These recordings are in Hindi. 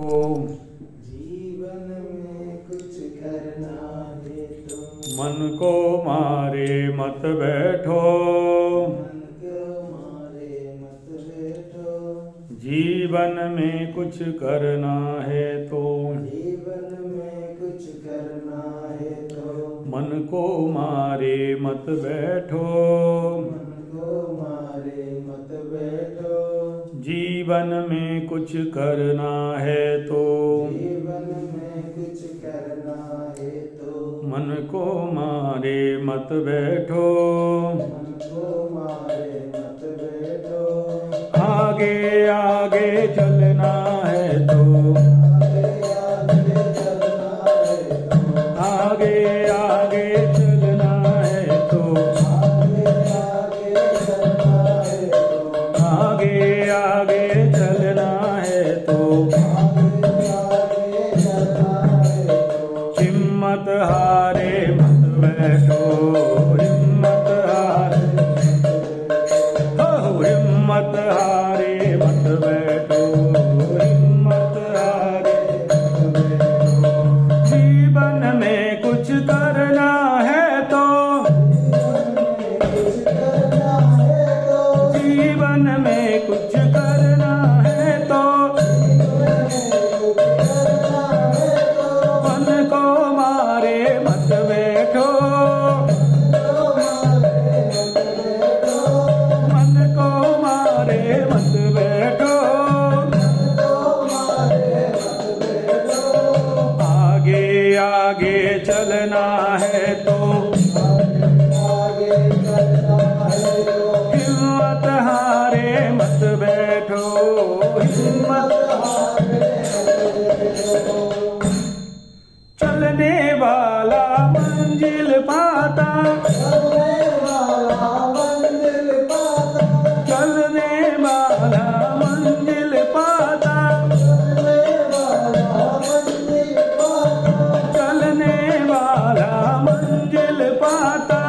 जीवन में कुछ करना है तो मन को मारे मत बैठो, मन को मारे मत बैठो। जीवन में कुछ करना है तो जीवन में कुछ करना है तो मन को मारे मत बैठो, मन को मारे मत बैठो। जीवन में कुछ करना है तो जीवन में कुछ करना है तो मन को मारे मत बैठो, मन को मारे मत बैठो। आगे आगे चलना है तो आगे आगे चलना है तो आगे आगे चलना है तो हिम्मत हारे मत बैठो, हिम्मत हारे हिम्मत हारे मत बैठो, हिम्मत हारे जीवन में कुछ करना है तो जीवन में कुछ करना है तो मन को मारे मत बैठो, मन को मारे मत बैठो। आगे आगे चलना है तो हिम्मत हारे मत बैठो, हिम्मत चलने वाला मंजिल पाता, चलने वाला मंजिल पाता, चलने वाला मंजिल पाता।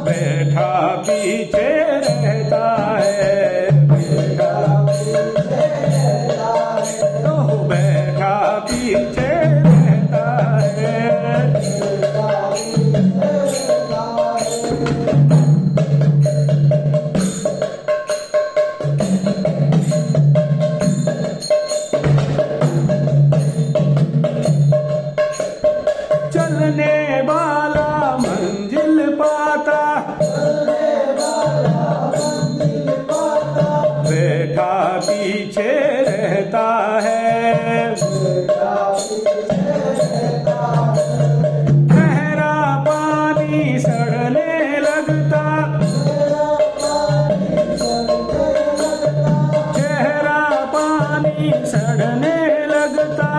बैठा पीछे रहता है, बैठा तो बैठा पीछे रहता है। चलने वाला मंजिल पाता, बैठा पीछे रहता है। गहरा पानी सड़ने लगता, गहरा पानी सड़ने लगता,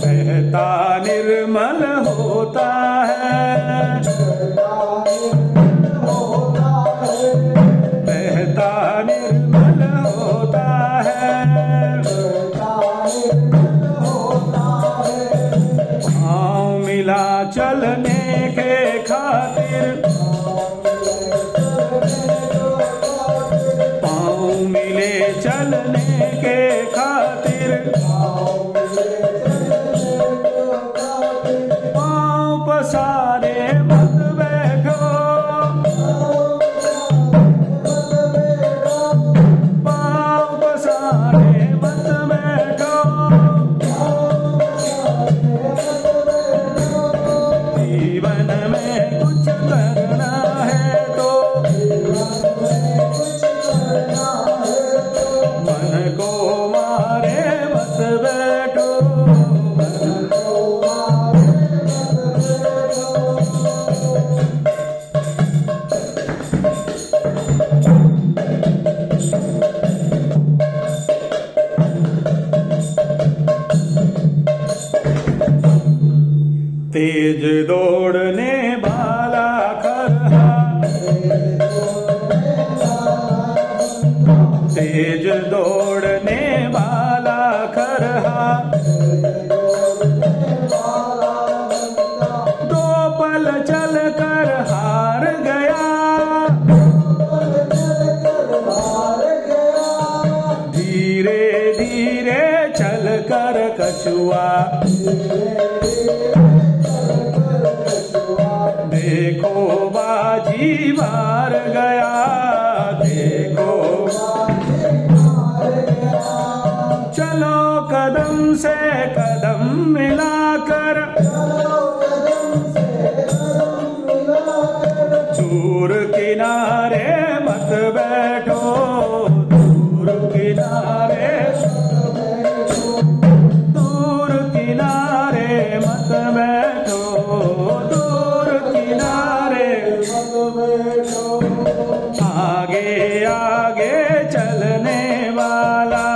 बहता निर्मल होता है, बहता निर्मल होता है। पाँव मिला चलने के खातिर, पाँव मिले चलने के खातिर, पाँव पसारे मत बैठो, पाँव पसारे मत बैठो। जीवन में कुछ करना है तो मन को मारे मत बैठो, मन को तेज दौड़ने वाला खरहा, तेज दौड़ने वाला खरहा, दो पल चल कर हार गया, कछुआ, देखो बाजी मार गया, देखो चलो कदम से कदम मिलाकर, दूर किनारे मत बैठो, दूर किनारे, दूर किनारे मत बैठो, दूर किनारे मत बैठो। आगे आगे चलने वाला,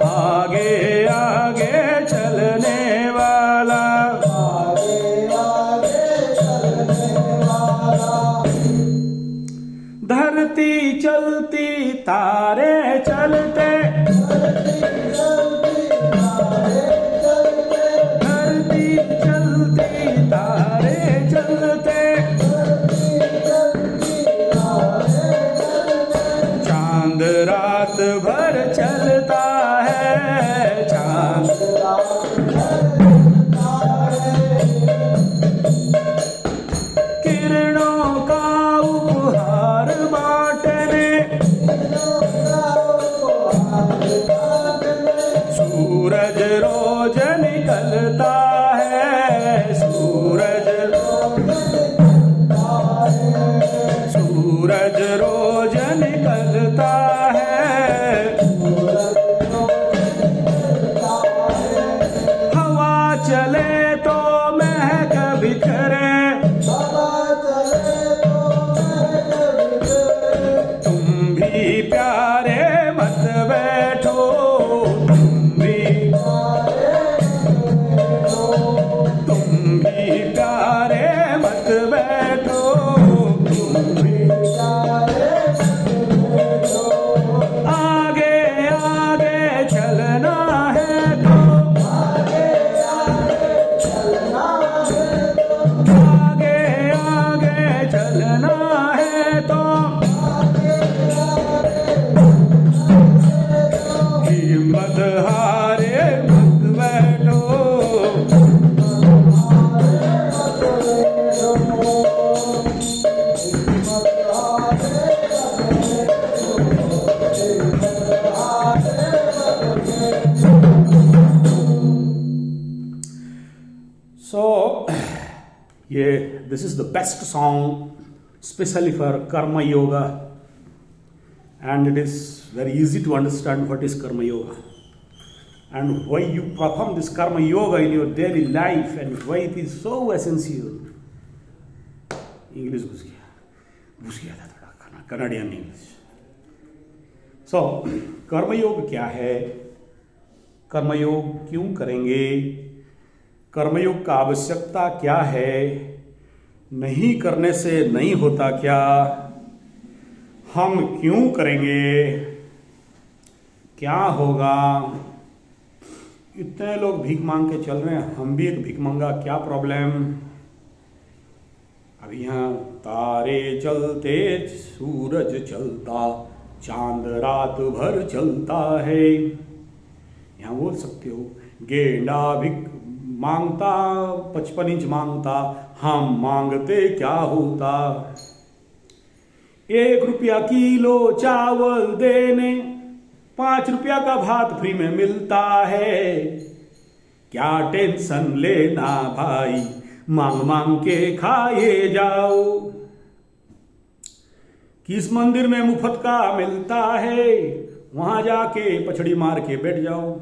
आगे आगे चलने वाला, धरती चलती तारे चलते, धरती चलती तारे चलते, चांद रात भर चलता है, चांद किरणों का उपहार बांटने, सूरज रोज निकलता है, सूरज रोज निकलता है, हवा चले तो महक बिखरे, तुम भी प्यारे मत बैठो, तुम भी प्यारे मत बैठो, तुम भी आगे आगे चलना है तो, आगे आगे चलना है तो, हिम्मत हारे मत बैठो, So, this is the best song especially for Karma Yoga, and it is very easy to understand what is Karma Yoga and why you perform this Karma Yoga in your daily life and why it is so essential. English घुस गया था थोड़ा, कनाडियन इंग्लिश. So, कर्मयोग क्या है, कर्मयोग क्यों करेंगे, कर्मयोग का आवश्यकता क्या है, नहीं करने से नहीं होता क्या, हम क्यों करेंगे, क्या होगा. इतने लोग भीख मांग के चल रहे हैं, हम भी एक भीख मांगा, क्या प्रॉब्लम. अभी यहाँ तारे चलते सूरज चलता, चांद रात भर चलता है. यहाँ बोल सकते हो गेंडा भिख मांगता 55 इंच मांगता, हम मांगते क्या होता. 1 रुपया किलो चावल देने 5 रुपया का भात फ्री में मिलता है. क्या टेंशन लेना भाई, मांग मांग के खाए जाओ. किस मंदिर में मुफ्त का मिलता है, वहां जाके पछड़ी मार के बैठ जाओ.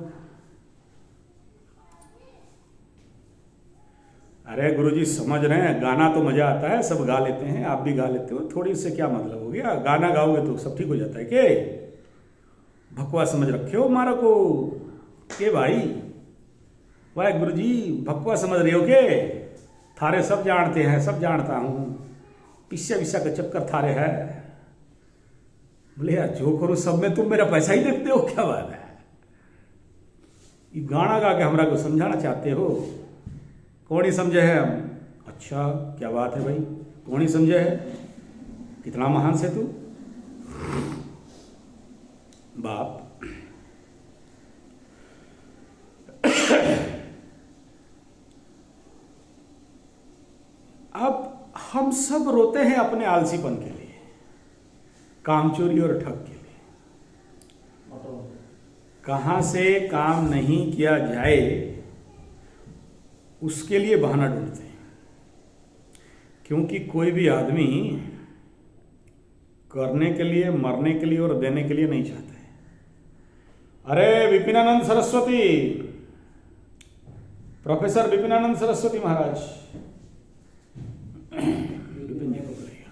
अरे गुरुजी समझ रहे हैं, गाना तो मजा आता है, सब गा लेते हैं, आप भी गा लेते हो, थोड़ी से क्या मतलब हो गया, गाना गाओगे तो सब ठीक हो जाता है के. भकवा समझ रखे हो मारा को के भाई, वाह गुरुजी भकवा समझ रहे हो के. थारे सब जानते हैं, सब जानता हूं, पिस्सा विस्सा का चक्कर थारे है. बोले यार जो करो सब में तुम मेरा पैसा ही देखते हो, क्या बात है. ये गाना गा के हमरा को समझाना चाहते हो. कौन ही समझे है हम. अच्छा क्या बात है भाई, कौन ही समझे है, कितना महान से तू. बाप, अब हम सब रोते हैं अपने आलसीपन के लिए, कामचोरी और ठग के लिए। कहां से काम नहीं किया जाए उसके लिए बहाना ढूंढते हैं, क्योंकि कोई भी आदमी करने के लिए, मरने के लिए और देने के लिए नहीं चाहता है। अरे विपिनानंद सरस्वती, प्रोफेसर विपिनानंद सरस्वती महाराज, विपिन जी को बुलाइए।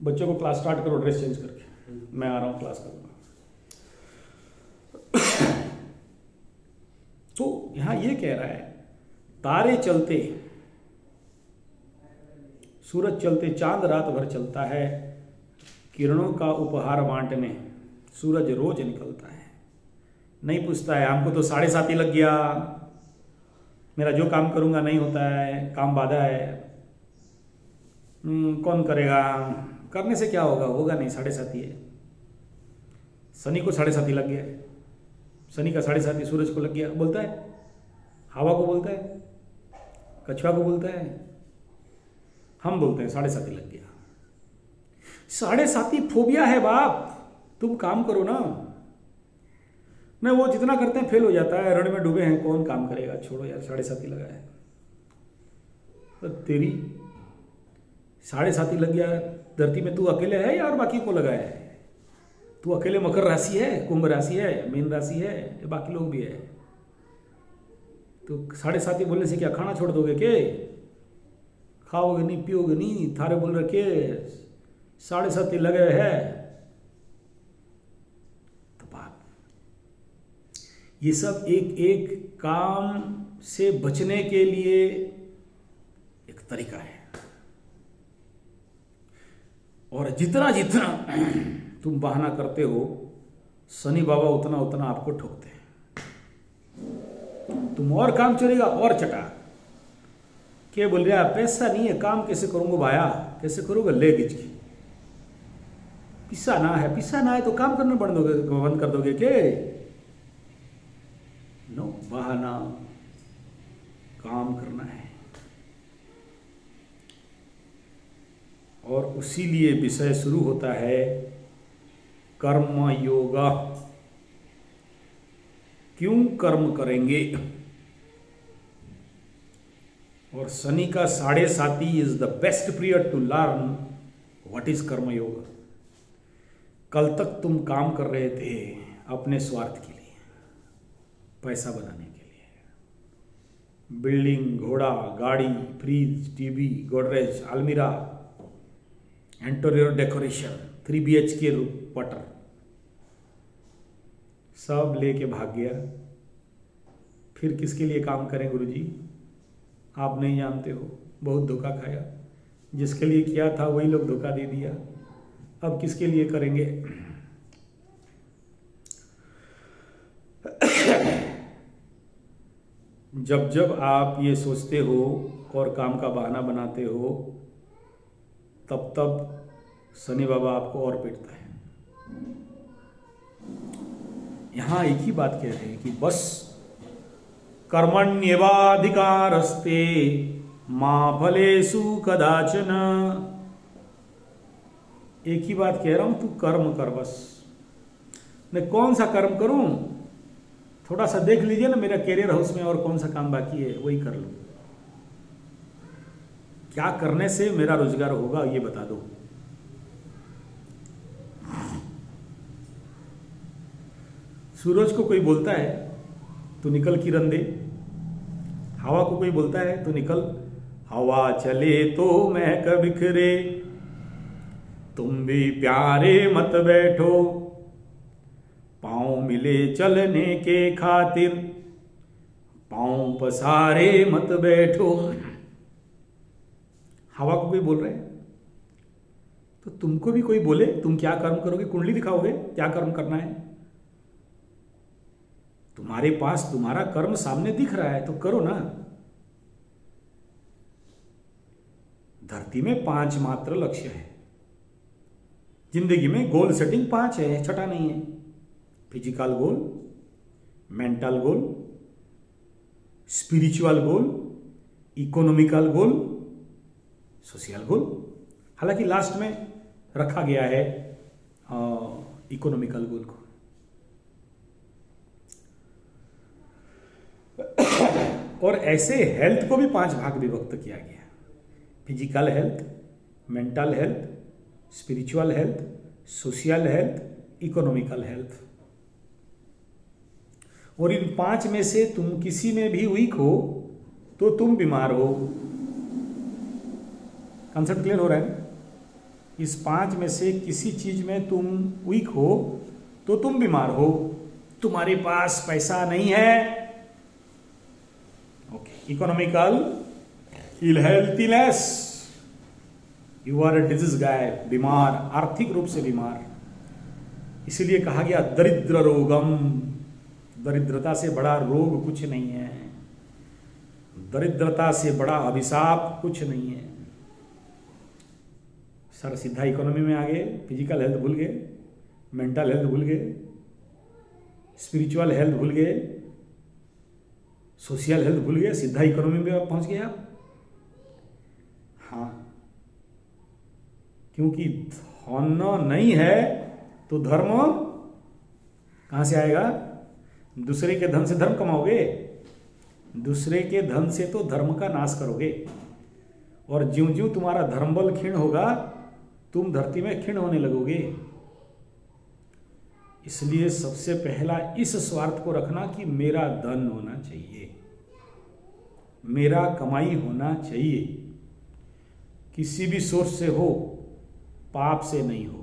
बच्चों को क्लास स्टार्ट करो ड्रेस चेंज करके, मैं आ रहा हूं क्लास करूंगा। तो यहां ये कह रहा है, तारे चलते, सूरज चलते, चांद रात भर चलता है, किरणों का उपहार बांटने सूरज रोज निकलता है। नहीं पूछता है हमको तो 7:30 लग गया, मेरा जो काम करूंगा नहीं होता है, काम बाधा है, कौन करेगा, करने से क्या होगा, होगा नहीं, 7:30 है। शनि को 7:30 लग गया, शनि का 7:30 सूरज को लग गया, बोलता है, हवा को बोलता है, कछुआ को बोलता है, हम बोलते हैं 7:30 लग गया। 7:30 फोबिया है बाप, तुम काम करो ना। नहीं, वो जितना करते हैं फेल हो जाता है, रण में डूबे हैं, कौन काम करेगा, छोड़ो यार, 7:30 लगा है। तो तेरी 7:30 लग गया, धरती में तू अकेले है या और बाकी को लगा है? तू अकेले मकर राशि है, कुंभ राशि है, मीन राशि है, बाकी लोग भी है। तो 7:30 बोलने से क्या खाना छोड़ दोगे के? खाओगे नहीं, पियोगे नहीं, थारे बोल रखे 7:30 लगे है। तो बात, ये सब एक एक काम से बचने के लिए एक तरीका है। और जितना जितना तुम बहाना करते हो, शनि बाबा उतना उतना आपको ठोकते हैं। तुम और काम चलेगा और चटा क्या बोल रहा, पैसा नहीं है, काम कैसे करूंगा भाया, कैसे करूंगा, ले गिच की पिस्सा ना है, पिस्सा ना है तो काम करना बंद कर दोगे के? नो, बहाना, काम करना है। और उसीलिए विषय शुरू होता है कर्म योगा। क्यों कर्म करेंगे? और शनि का 7:30 is the best period to learn what is karma yoga. कल तक तुम काम कर रहे थे अपने स्वार्थ के लिए, पैसा बनाने के लिए, बिल्डिंग, घोड़ा, गाड़ी, फ्रिज, टीवी, गोदरेज, अलमीरा, इंटीरियर डेकोरेशन, 3 BHK क्वार्टर, सब लेके भाग गया। फिर किसके लिए काम करें गुरुजी? आप नहीं जानते हो, बहुत धोखा खाया। जिसके लिए किया था वही लोग धोखा दे दिया, अब किसके लिए करेंगे? जब जब आप ये सोचते हो और काम का बहाना बनाते हो, तब तब शनि बाबा आपको और पीटता है। यहां एक ही बात कह रहे हैं कि बस कर्मण्येवाधिकारस्ते मा फलेषु कदाचन। एक ही बात कह रहा हूं, तू कर्म कर बस। मैं कौन सा कर्म करूं? थोड़ा सा देख लीजिए ना मेरा कैरियर हाउस में और कौन सा काम बाकी है, वही कर लो। क्या करने से मेरा रोजगार होगा ये बता दो। सूरज को कोई बोलता है तो निकल किरण दे, हवा को कोई बोलता है तो निकल, हवा चले तो महक बिखरे, तुम भी प्यारे मत बैठो, पांव मिले चलने के खातिर, पांव पसारे मत बैठो। हवा को कोई बोल रहे हैं तो तुमको भी कोई बोले, तुम क्या कर्म करोगे? कुंडली दिखाओगे क्या कर्म करना है? तुम्हारे पास तुम्हारा कर्म सामने दिख रहा है तो करो ना। धरती में 5 मात्र लक्ष्य है जिंदगी में गोल सेटिंग 5 है, छठा नहीं है। फिजिकल गोल, मेंटल गोल, स्पिरिचुअल गोल, इकोनॉमिकल गोल, सोशल गोल। हालांकि लास्ट में रखा गया है इकोनॉमिकल गोल को। और ऐसे हेल्थ को भी 5 भाग विभक्त किया गया। Physical health, mental health, spiritual health, social health, economical health. और इन 5 में से तुम किसी में भी वीक हो तो तुम बीमार हो। कंसेप्ट क्लियर हो रहा है? इस 5 में से किसी चीज में तुम वीक हो तो तुम बीमार हो। तुम्हारे पास पैसा नहीं है, okay. Economical, ill healthiness, you are a disease guy, बीमार, आर्थिक रूप से बीमार। इसीलिए कहा गया दरिद्र रोगम, दरिद्रता से बड़ा रोग कुछ नहीं है, दरिद्रता से बड़ा अभिशाप कुछ नहीं है। सर सीधा इकोनॉमी में आ गए, फिजिकल हेल्थ भूल गए, मेंटल हेल्थ भूल गए, स्पिरिचुअल हेल्थ भूल गए, सोशल हेल्थ भूल गए, सीधा इकोनॉमी में पहुंच गए आप। हाँ, क्योंकि धन नहीं है तो धर्म कहां से आएगा? दूसरे के धन से धर्म कमाओगे? दूसरे के धन से तो धर्म का नाश करोगे। और ज्यों ज्यों तुम्हारा धर्म बल क्षीण होगा, तुम धरती में क्षीण होने लगोगे। इसलिए सबसे पहला इस स्वार्थ को रखना कि मेरा धन होना चाहिए, मेरा कमाई होना चाहिए, किसी भी सोर्स से हो, पाप से नहीं हो।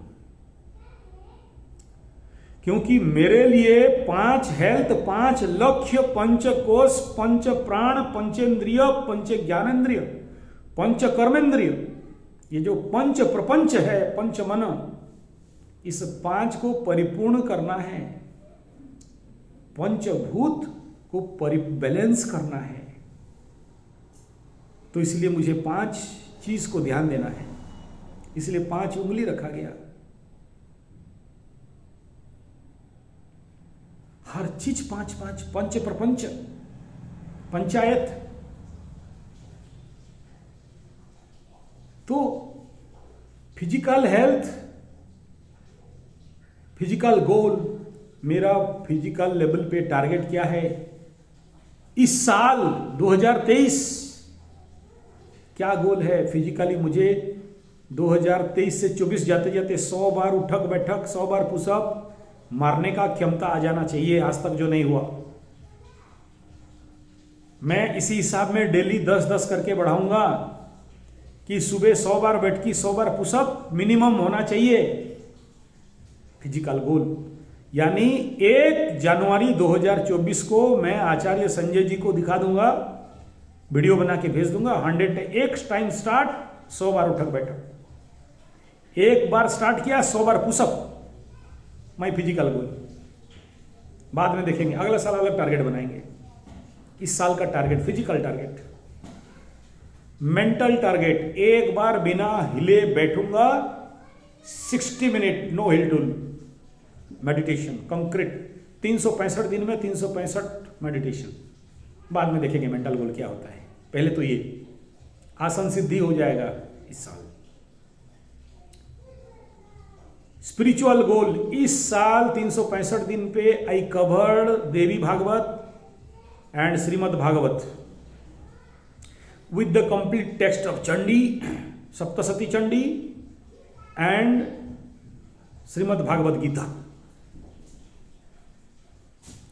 क्योंकि मेरे लिए 5 हेल्थ, 5 लक्ष्य, 5 कोश, 5 प्राण, पंचेंद्रिय, 5 ज्ञानेन्द्रिय, 5 कर्मेंद्रिय, ये जो 5 प्रपंच है, 5 मन, इस 5 को परिपूर्ण करना है, पंचभूत को बैलेंस करना है। तो इसलिए मुझे 5 चीज को ध्यान देना है, इसलिए 5 उंगली रखा गया। हर चीज 5-5, पंच प्रपंच, पंचायत। तो फिजिकल हेल्थ, फिजिकल गोल, मेरा फिजिकल लेवल पे टारगेट क्या है इस साल 2023? क्या गोल है फिजिकली? मुझे 2023 से 24 जाते जाते 100 बार उठक बैठक, 100 बार पुशअप मारने का क्षमता आ जाना चाहिए, आज तक जो नहीं हुआ। मैं इसी हिसाब में डेली 10-10 करके बढ़ाऊंगा कि सुबह 100 बार बैठकी, 100 बार पुशअप मिनिमम होना चाहिए। फिजिकल गोल यानी 1 जनवरी 2024 को मैं आचार्य संजय जी को दिखा दूंगा, वीडियो बना के भेज दूंगा। 100 टाइम स्टार्ट, 100 बार उठक बैठक, 1 बार स्टार्ट किया 100 बार पुशअप, माई फिजिकल गोल। बाद में देखेंगे, अगला साल अलग टारगेट बनाएंगे। इस साल का target physical target. Mental target, 1 बार बिना हिले बैठूंगा 60 मिनट, नो हिल डुल मेडिटेशन, कंक्रीट। 365 दिन में 365 मेडिटेशन। बाद में देखेंगे मेंटल गोल क्या होता है। पहले तो ये आसन सिद्धि हो जाएगा इस साल। स्पिरिचुअल गोल, इस साल 365 दिन पे I covered Devi Bhagavat and Shrimad Bhagavat with the complete text of Chandi, Saptashati Chandi and Shrimad Bhagavat Gita.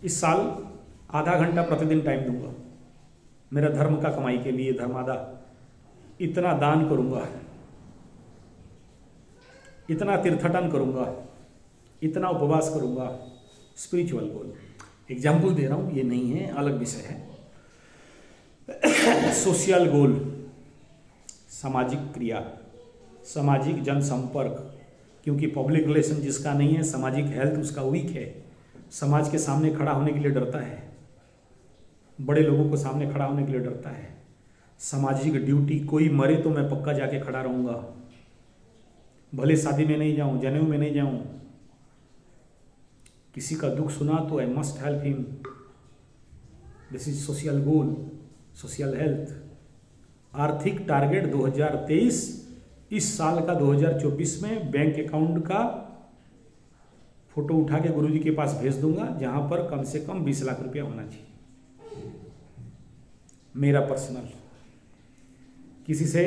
इस साल आधा घंटा प्रतिदिन टाइम दूंगा मेरा धर्म का कमाई के लिए, धर्मादा। इतना दान करूंगा, इतना तीर्थटन करूंगा, इतना उपवास करूंगा। स्पिरिचुअल गोल एग्जाम्पल दे रहा हूं, ये नहीं है, अलग विषय है। सोशल गोल, सामाजिक क्रिया, सामाजिक जनसंपर्क, क्योंकि पब्लिक रिलेशन जिसका नहीं है, सामाजिक हेल्थ उसका वीक है, समाज के सामने खड़ा होने के लिए डरता है, बड़े लोगों को सामने खड़ा होने के लिए डरता है। सामाजिक ड्यूटी, कोई मरे तो मैं पक्का जाके खड़ा रहूंगा। भले शादी में नहीं जाऊं, जनेऊ में नहीं जाऊं, किसी का दुख सुना तो I must help him. This is social goal, social health. आर्थिक टारगेट 2023, इस साल का 2024 में बैंक अकाउंट का फोटो उठा के गुरुजी के पास भेज दूंगा, जहां पर कम से कम 20 लाख रुपया होना चाहिए, मेरा पर्सनल, किसी से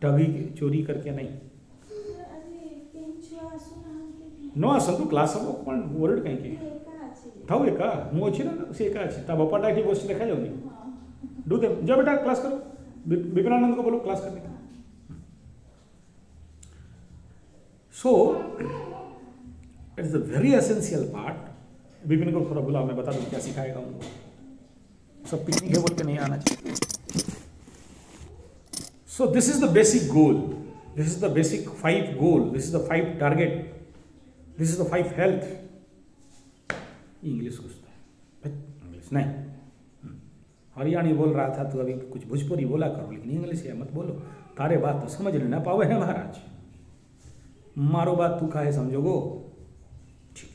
ठगी चोरी करके नहीं। नो आसंतु क्लास हबो पण वर्ड कहीं के थाउ एका मु अछि ना से एका अछि ता बापा टाइट बस देखा जाउनी डू दे जा बेटा क्लास करो, विवेकानंद को बोलो क्लास करने का। So it's a very essential part. Vipin को थोड़ा बुला, मैं बता दूं क्या सिखाएगा उनको। सब पिकनिक है बोल के नहीं आना चाहिए। So this is the basic goal, this is the basic 5 goal, this is the 5 target, this is the 5 health. English कुछ इंग्लिश नहीं, हरियाणी बोल रहा था तो अभी कुछ भोजपुरी बोला करो, लेकिन इंग्लिश है मत बोलो, तारे बात तो समझ लेना पावे है महाराज, मारो बात तू काहे समझोगो। ठीक,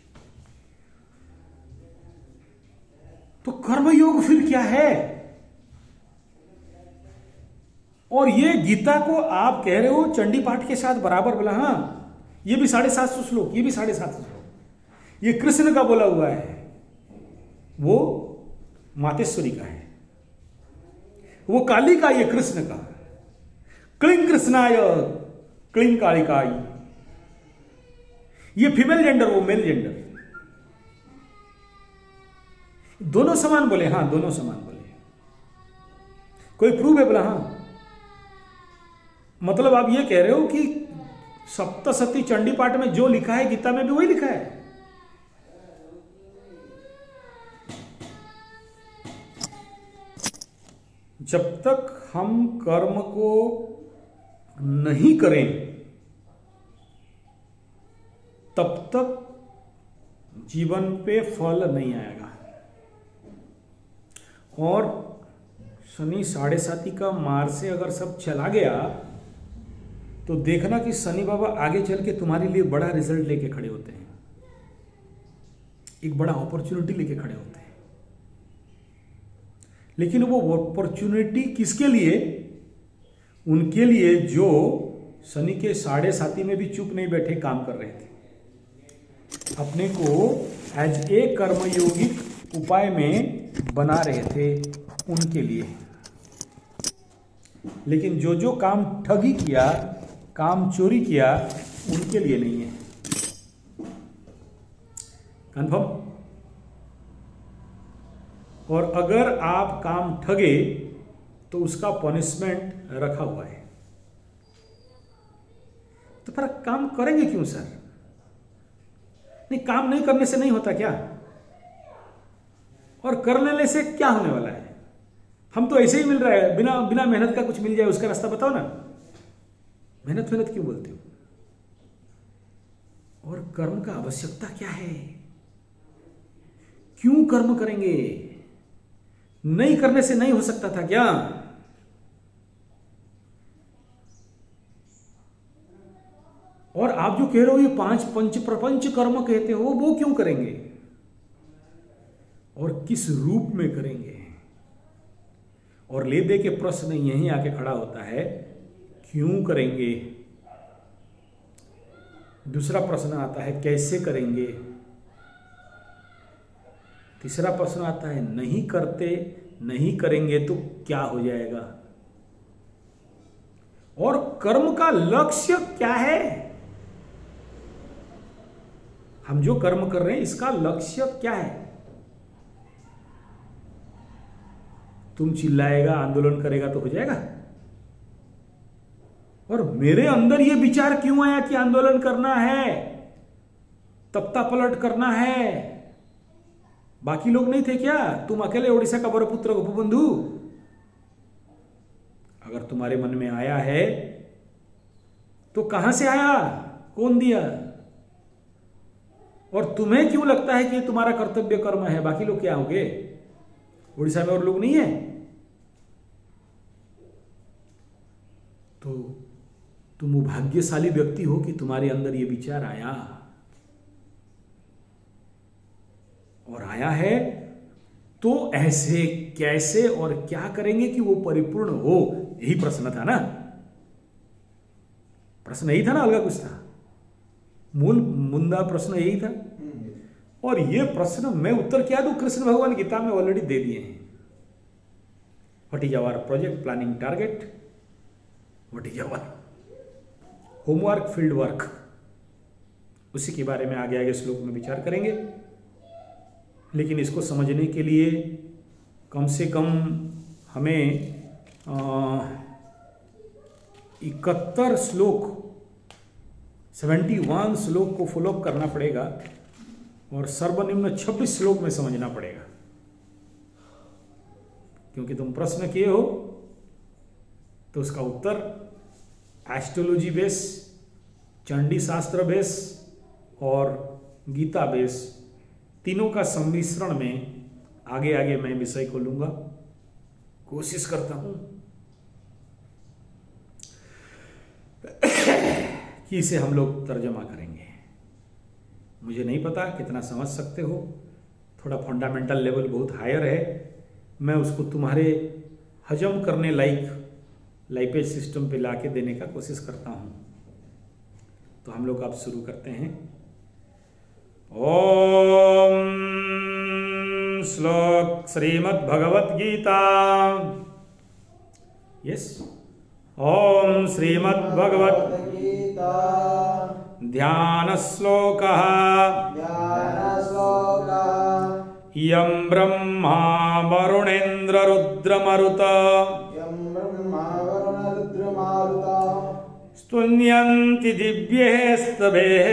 तो कर्मयोग फिर क्या है? और ये गीता को आप कह रहे हो चंडी पाठ के साथ बराबर बोला। हाँ, ये भी 750 श्लोक, ये भी 750 श्लोक, ये कृष्ण का बोला हुआ है, वो मातेश्वरी का है, वो काली का, ये कृष्ण का। क्लीं कृष्णाय क्लीं कालिकाय, ये फीमेल जेंडर, वो मेल जेंडर, दोनों समान बोले। हाँ, दोनों समान बोले। कोई प्रूव है बोला? हाँ, मतलब आप ये कह रहे हो कि सप्तशती चंडी पाठ में जो लिखा है गीता में भी वही लिखा है। जब तक हम कर्म को नहीं करें तब तक जीवन पे फल नहीं आएगा। और शनि 7.5 का मार से अगर सब चला गया तो देखना कि शनि बाबा आगे चल के तुम्हारे लिए बड़ा रिजल्ट लेके खड़े होते हैं, एक बड़ा अपॉर्चुनिटी लेके खड़े होते हैं। लेकिन वो अपॉर्चुनिटी किसके लिए? उनके लिए जो शनि के 7.5 में भी चुप नहीं बैठे, काम कर रहे थे, अपने को एज ए कर्मयोगिक उपाय में बना रहे थे, उनके लिए। लेकिन जो जो काम ठगी किया, काम चोरी किया, उनके लिए नहीं है। कन्फर्म? और अगर आप काम ठगे तो उसका पनिशमेंट रखा हुआ है। तो फिर काम करेंगे क्यों सर? नहीं, काम नहीं करने से नहीं होता क्या? और कर लेने से क्या होने वाला है? हम तो ऐसे ही मिल रहा है, बिना बिना मेहनत का कुछ मिल जाए उसका रास्ता बताओ ना। मेहनत मेहनत क्यों बोलते हो? और कर्म का आवश्यकता क्या है? क्यों कर्म करेंगे? नहीं करने से नहीं हो सकता था क्या? और आप जो कह रहे हो ये 5 पंच प्रपंच कर्म कहते हो, वो क्यों करेंगे और किस रूप में करेंगे? और ले दे के प्रश्न यहीं आके खड़ा होता है, क्यों करेंगे? दूसरा प्रश्न आता है कैसे करेंगे? तीसरा प्रश्न आता है नहीं करते, नहीं करेंगे तो क्या हो जाएगा? और कर्म का लक्ष्य क्या है? हम जो कर्म कर रहे हैं इसका लक्ष्य क्या है? तुम चिल्लाएगा, आंदोलन करेगा तो हो जाएगा? और मेरे अंदर यह विचार क्यों आया कि आंदोलन करना है, तख्ता पलट करना है? बाकी लोग नहीं थे क्या? तुम अकेले ओडिशा का बड़पुत्र गोपबंधु? अगर तुम्हारे मन में आया है तो कहां से आया, कौन दिया? और तुम्हें क्यों लगता है कि ये तुम्हारा कर्तव्य कर्म है? बाकी लोग क्या होंगे? उड़ीसा में और लोग नहीं है? तो तुम वो भाग्यशाली व्यक्ति हो कि तुम्हारे अंदर ये विचार आया, और आया है तो ऐसे कैसे और क्या करेंगे कि वो परिपूर्ण हो। यही प्रश्न था ना, प्रश्न यही था ना, अलग कुछ था? मूल मुद्दा प्रश्न यही था। और ये प्रश्न मैं उत्तर क्या दूं? कृष्ण भगवान गीता में ऑलरेडी दे दिए हैं। What is our project planning target, what is our homework field work, उसी के बारे में आगे आगे श्लोक में विचार करेंगे। लेकिन इसको समझने के लिए कम से कम हमें 71 श्लोक 71 श्लोक को फॉलोअप करना पड़ेगा और सर्वनिम्न 26 श्लोक में समझना पड़ेगा। क्योंकि तुम प्रश्न किए हो तो उसका उत्तर एस्ट्रोलॉजी बेस, चंडी शास्त्र बेस और गीता बेस, तीनों का सम्मिश्रण में आगे आगे मैं विषय को लूंगा। कोशिश करता हूं कि इसे हम लोग तर्जमा करेंगे। मुझे नहीं पता कितना समझ सकते हो, थोड़ा फंडामेंटल लेवल बहुत हायर है। मैं उसको तुम्हारे हजम करने लाइपेज सिस्टम पे लाके देने का कोशिश करता हूं। तो हम लोग अब शुरू करते हैं। ओम श्लोक श्रीमद् भगवत गीता। यस, ओम श्रीमद् भगवत गीता ध्यान श्लोकः यं ब्रह्मा वरुणेन्द्र रुद्रमरुत स्तुन्यन्ति दिव्यैस्तवैः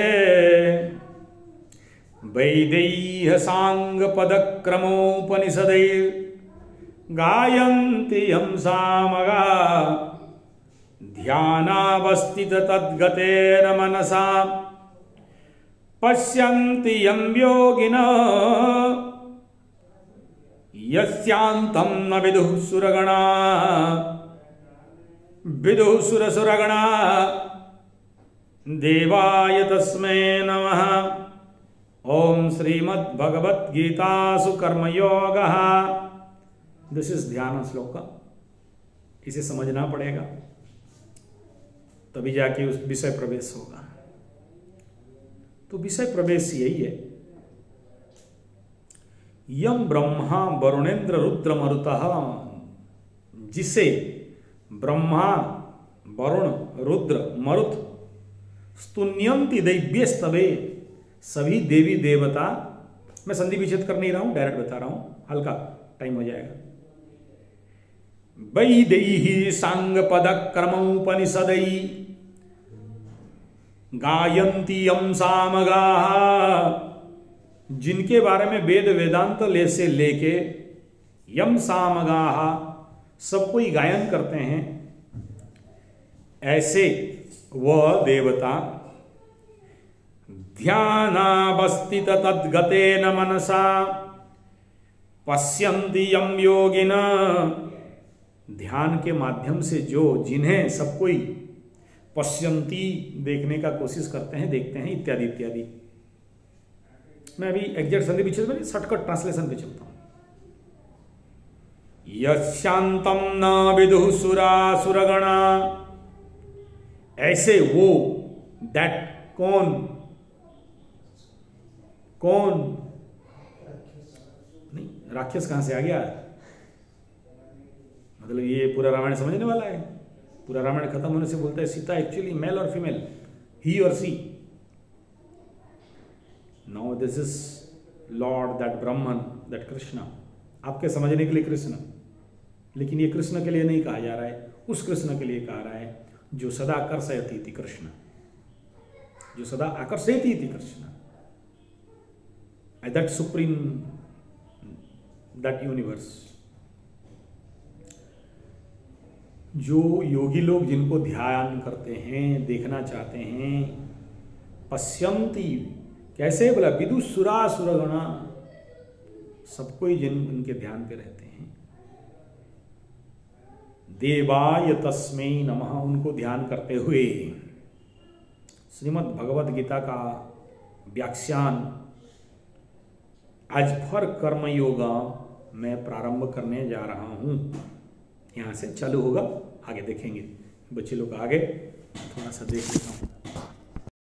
वैदैः साङ्गपदक्रमोपनिषदैर्गायन्ति यं सामगाः ध्यानावस्थित तद्गतेन मनसा पश्यन्ति यं योगिनः यस्यान्तं न विदुः सुरगणाः देवाय तस्मै नमः। ओम श्रीमद् भगवत गीतासु कर्मयोगः। दिस इज ध्यान श्लोक। इसे समझना पड़ेगा तभी जाके उस विषय प्रवेश होगा। तो विषय प्रवेश यही है, यम ब्रह्मा वरुणेन्द्र रुद्र मरुतः, जिसे ब्रह्मा वरुण रुद्र मरुत स्तुन्यन्ति दैव्यस्तवे, सभी देवी देवता, मैं संधि विच्छेद कर नहीं रहा हूं, डायरेक्ट बता रहा हूं, हल्का टाइम हो जाएगा। वैदेही सांगपद क्रमोपनिषदै गायन्ति यं सामगाः, जिनके बारे में वेद वेदांत से लेके यम सामगाः सब कोई गायन करते हैं, ऐसे वह देवता ध्यानावस्थित तद्गतेन मनसा पश्यन्ति यं योगिनः, ध्यान के माध्यम से जिन्हें सब कोई पश्यन्ति देखने का कोशिश करते हैं, देखते हैं, इत्यादि इत्यादि। मैं अभी एग्जैक्ट संधि विच्छेद में शॉर्टकट ट्रांसलेशन पे चलता हूं। यस्यांतं न विदुः सुरासुरगणा, ऐसे वो दैट कौन नहीं, राक्षस कहां से आ गया? मतलब ये पूरा रामायण समझने वाला है। पूरा रामायण खत्म होने से बोलता है सीता एक्चुअली मेल और फीमेल, ही और she. Now this is lord, that Brahman, that Krishna, आपके समझने के लिए कृष्ण, लेकिन ये कृष्ण के लिए नहीं कहा जा रहा है, उस कृष्ण के लिए कहा रहा है जो सदा आकर्षयति इति कृष्ण, जो सदा आकर्षयति इति Krishna, that supreme, that universe. जो योगी लोग जिनको ध्यान करते हैं, देखना चाहते हैं, पश्यन्ति, कैसे बोला? विदुसुरासुरगणा, सब कोई जिन उनके ध्यान पे रहते हैं, देवाय तस्मै नमः, उनको ध्यान करते हुए श्रीमद् भगवद गीता का व्याख्यान आज फॉर कर्म योगा मैं प्रारंभ करने जा रहा हूँ। यहाँ से चालू होगा, आगे देखेंगे। बच्चे लोग आगे थोड़ा सा देख लेता हूँ।